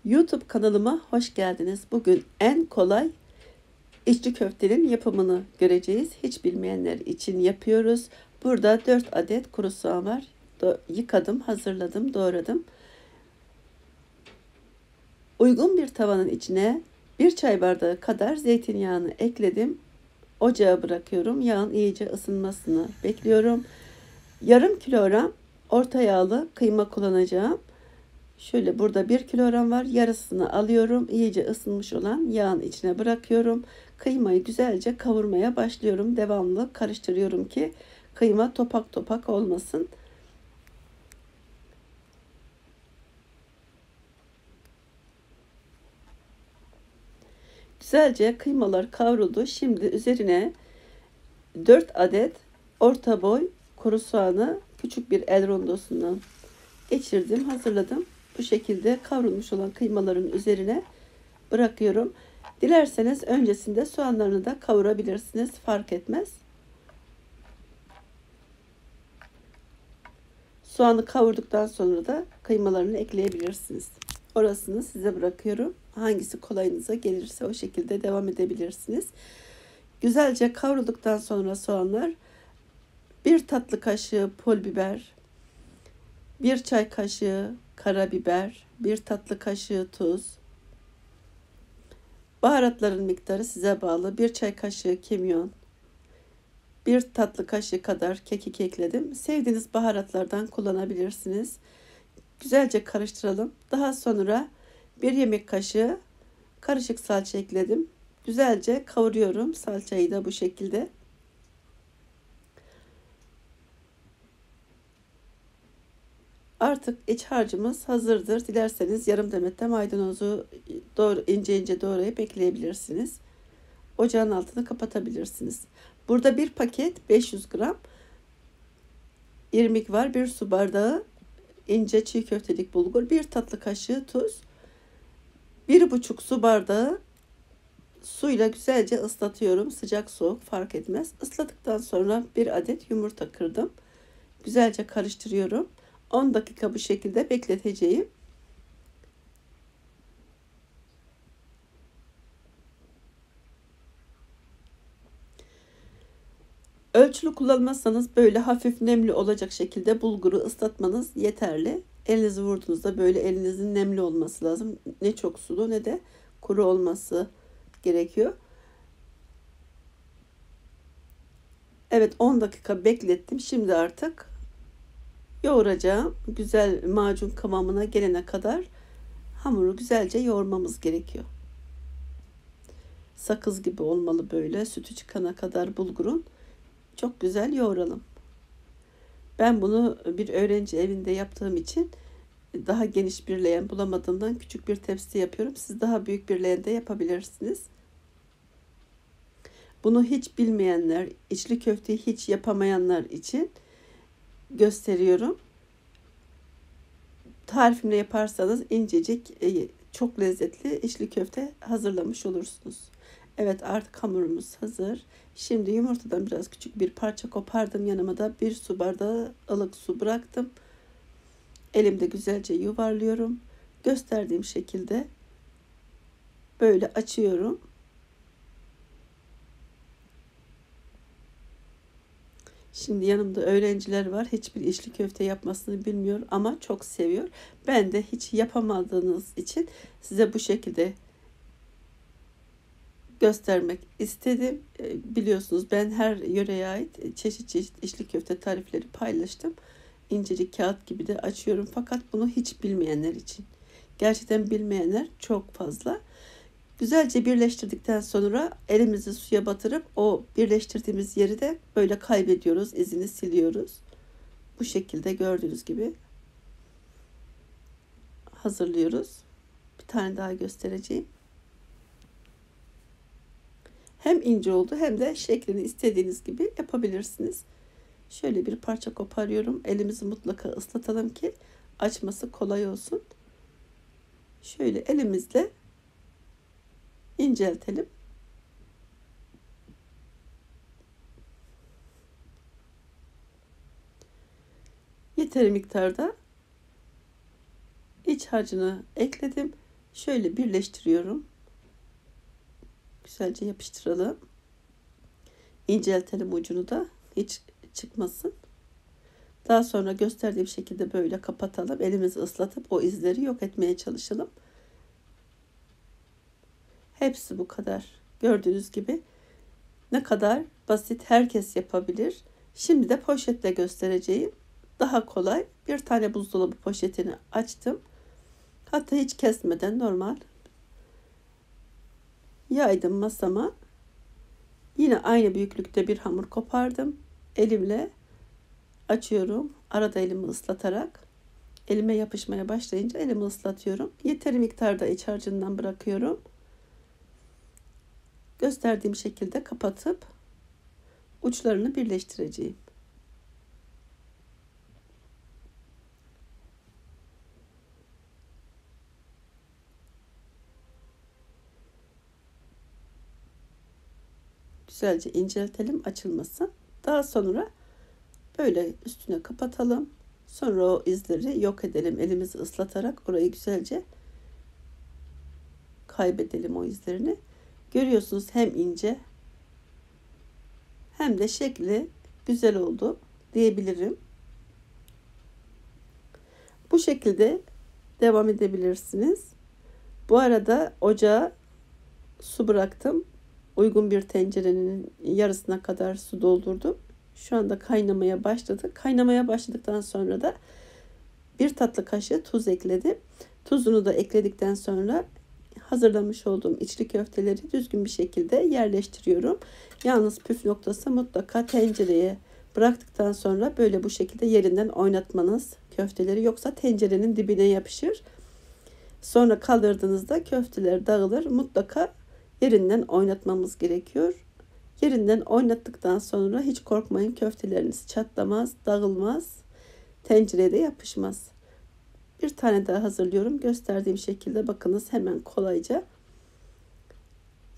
YouTube kanalıma hoş geldiniz. Bugün en kolay içli köftenin yapımını göreceğiz. Hiç bilmeyenler için yapıyoruz. Burada 4 adet kuru soğan var. Yıkadım, hazırladım, doğradım. Uygun bir tavanın içine 1 çay bardağı kadar zeytinyağını ekledim. Ocağa bırakıyorum. Yağın iyice ısınmasını bekliyorum. Yarım kilogram orta yağlı kıyma kullanacağım. Şöyle burada 1 kilogram var. Yarısını alıyorum. İyice ısınmış olan yağın içine bırakıyorum. Kıymayı güzelce kavurmaya başlıyorum. Devamlı karıştırıyorum ki kıyma topak topak olmasın. Güzelce kıymalar kavruldu. Şimdi üzerine 4 adet orta boy kuru soğanı küçük bir el rondosundan geçirdim, hazırladım. Bu şekilde kavrulmuş olan kıymaların üzerine bırakıyorum. Dilerseniz öncesinde soğanlarını da kavurabilirsiniz. Fark etmez. Soğanı kavurduktan sonra da kıymalarını ekleyebilirsiniz. Orasını size bırakıyorum. Hangisi kolayınıza gelirse o şekilde devam edebilirsiniz. Güzelce kavrulduktan sonra soğanlar 1 tatlı kaşığı pul biber, 1 çay kaşığı karabiber, 1 tatlı kaşığı tuz, baharatların miktarı size bağlı. 1 çay kaşığı kimyon, 1 tatlı kaşığı kadar kekik ekledim. Sevdiğiniz baharatlardan kullanabilirsiniz. Güzelce karıştıralım. Daha sonra 1 yemek kaşığı karışık salça ekledim. Güzelce kavuruyorum salçayı da bu şekilde. Artık iç harcımız hazırdır. Dilerseniz yarım demet de maydanozu ince ince doğrayıp ekleyebilirsiniz. Ocağın altını kapatabilirsiniz. Burada bir paket 500 gram irmik var. 1 su bardağı ince çiğ köftelik bulgur. 1 tatlı kaşığı tuz. 1,5 su bardağı suyla güzelce ıslatıyorum. Sıcak soğuk fark etmez. Isladıktan sonra 1 adet yumurta kırdım. Güzelce karıştırıyorum. 10 dakika bu şekilde bekleteceğim. Ölçülü kullanmazsanız böyle hafif nemli olacak şekilde bulguru ıslatmanız yeterli. Elinizi vurduğunuzda böyle elinizin nemli olması lazım. Ne çok sulu ne de kuru olması gerekiyor. Evet, 10 dakika beklettim. Şimdi artık yoğuracağım. Güzel macun kıvamına gelene kadar hamuru güzelce yoğurmamız gerekiyor. Sakız gibi olmalı böyle. Sütü çıkana kadar bulgurun. Çok güzel yoğuralım. Ben bunu bir öğrenci evinde yaptığım için daha geniş bir leğen bulamadığımdan küçük bir tepsi yapıyorum. Siz daha büyük bir leğende yapabilirsiniz. Bunu hiç bilmeyenler, içli köfteyi hiç yapamayanlar için gösteriyorum. Tarifimle yaparsanız incecik, çok lezzetli içli köfte hazırlamış olursunuz. Evet, artık hamurumuz hazır. Şimdi yumurtadan biraz küçük bir parça kopardım. Yanıma da 1 su bardağı ılık su bıraktım. Elimde güzelce yuvarlıyorum. Gösterdiğim şekilde böyle açıyorum. Şimdi yanımda öğrenciler var. Hiçbir içli köfte yapmasını bilmiyor ama çok seviyor. Ben de hiç yapamadığınız için size bu şekilde göstermek istedim. Biliyorsunuz ben her yöreye ait çeşit çeşit içli köfte tarifleri paylaştım. İncecik kağıt gibi de açıyorum. Fakat bunu hiç bilmeyenler için. Gerçekten bilmeyenler çok fazla. Güzelce birleştirdikten sonra elimizi suya batırıp o birleştirdiğimiz yeri de böyle kaybediyoruz. İzini siliyoruz. Bu şekilde gördüğünüz gibi hazırlıyoruz. Bir tane daha göstereceğim. Hem ince oldu hem de şeklini istediğiniz gibi yapabilirsiniz. Şöyle bir parça koparıyorum. Elimizi mutlaka ıslatalım ki açması kolay olsun. Şöyle elimizle inceltelim. Yeteri miktarda iç harcını ekledim. Şöyle birleştiriyorum. Güzelce yapıştıralım. İnceltelim ucunu da hiç çıkmasın. Daha sonra gösterdiğim şekilde böyle kapatalım. Elimizi ıslatıp o izleri yok etmeye çalışalım. Hepsi bu kadar. Gördüğünüz gibi ne kadar basit, herkes yapabilir. Şimdi de poşetle göstereceğim. Daha kolay. Bir tane buzdolabı poşetini açtım. Hatta hiç kesmeden normal yaydım masama. Yine aynı büyüklükte bir hamur kopardım. Elimle açıyorum. Arada elimi ıslatarak. Elime yapışmaya başlayınca elimi ıslatıyorum. Yeteri miktarda iç harcından bırakıyorum. Gösterdiğim şekilde kapatıp uçlarını birleştireceğim. Güzelce inceltelim, açılmasın. Daha sonra böyle üstüne kapatalım. Sonra o izleri yok edelim. Elimizi ıslatarak orayı güzelce kaybedelim o izlerini. Görüyorsunuz hem ince hem de şekli güzel oldu diyebilirim. Bu şekilde devam edebilirsiniz. Bu arada ocağa su bıraktım. Uygun bir tencerenin yarısına kadar su doldurdum. Şu anda kaynamaya başladı. Kaynamaya başladıktan sonra da bir tatlı kaşığı tuz ekledim. Tuzunu da ekledikten sonra hazırlamış olduğum içli köfteleri düzgün bir şekilde yerleştiriyorum. Yalnız püf noktası mutlaka tencereye bıraktıktan sonra böyle bu şekilde yerinden oynatmanız köfteleri, yoksa tencerenin dibine yapışır. Sonra kaldırdığınızda köfteler dağılır. Mutlaka yerinden oynatmamız gerekiyor. Yerinden oynattıktan sonra hiç korkmayın, köfteleriniz çatlamaz, dağılmaz, tencereye de yapışmaz. Bir tane daha hazırlıyorum. Gösterdiğim şekilde bakınız, hemen kolayca.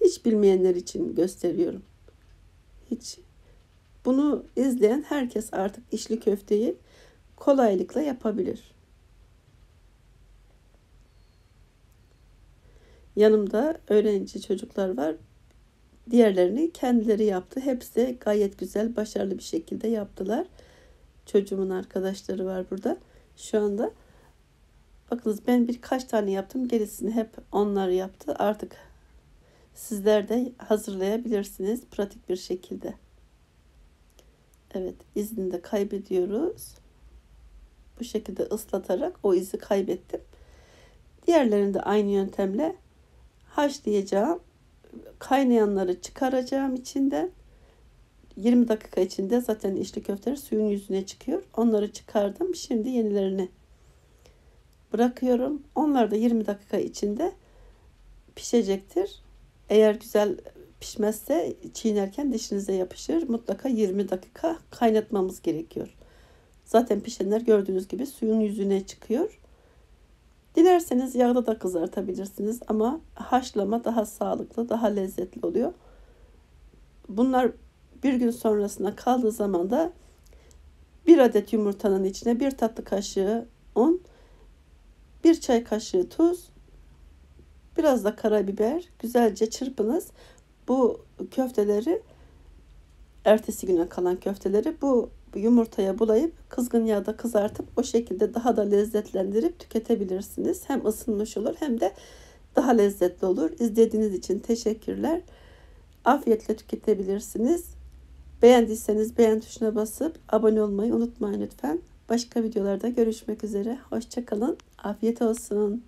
Hiç bilmeyenler için gösteriyorum. Hiç. Bunu izleyen herkes artık içli köfteyi kolaylıkla yapabilir. Yanımda öğrenci çocuklar var. Diğerlerini kendileri yaptı. Hepsi gayet güzel, başarılı bir şekilde yaptılar. Çocuğumun arkadaşları var burada. Şu anda bakınız, ben birkaç tane yaptım. Gerisini hep onlar yaptı. Artık sizler de hazırlayabilirsiniz pratik bir şekilde. Evet, izini de kaybediyoruz. Bu şekilde ıslatarak o izi kaybettim. Diğerlerini de aynı yöntemle haşlayacağım. Kaynayanları çıkaracağım içinden. 20 dakika içinde zaten içli köfteler suyun yüzüne çıkıyor. Onları çıkardım. Şimdi yenilerini bırakıyorum. Onlar da 20 dakika içinde pişecektir. Eğer güzel pişmezse çiğnerken dişinize yapışır. Mutlaka 20 dakika kaynatmamız gerekiyor. Zaten pişenler gördüğünüz gibi suyun yüzüne çıkıyor. Dilerseniz yağda da kızartabilirsiniz ama haşlama daha sağlıklı, daha lezzetli oluyor. Bunlar bir gün sonrasına kaldığı zaman da bir adet yumurtanın içine bir tatlı kaşığı un, bir çay kaşığı tuz, biraz da karabiber, güzelce çırpınız. Bu köfteleri, ertesi güne kalan köfteleri bu yumurtaya bulayıp kızgın yağda kızartıp o şekilde daha da lezzetlendirip tüketebilirsiniz. Hem ısınmış olur hem de daha lezzetli olur. İzlediğiniz için teşekkürler. Afiyetle tüketebilirsiniz. Beğendiyseniz beğen tuşuna basıp abone olmayı unutmayın lütfen. Başka videolarda görüşmek üzere. Hoşça kalın. Afiyet olsun.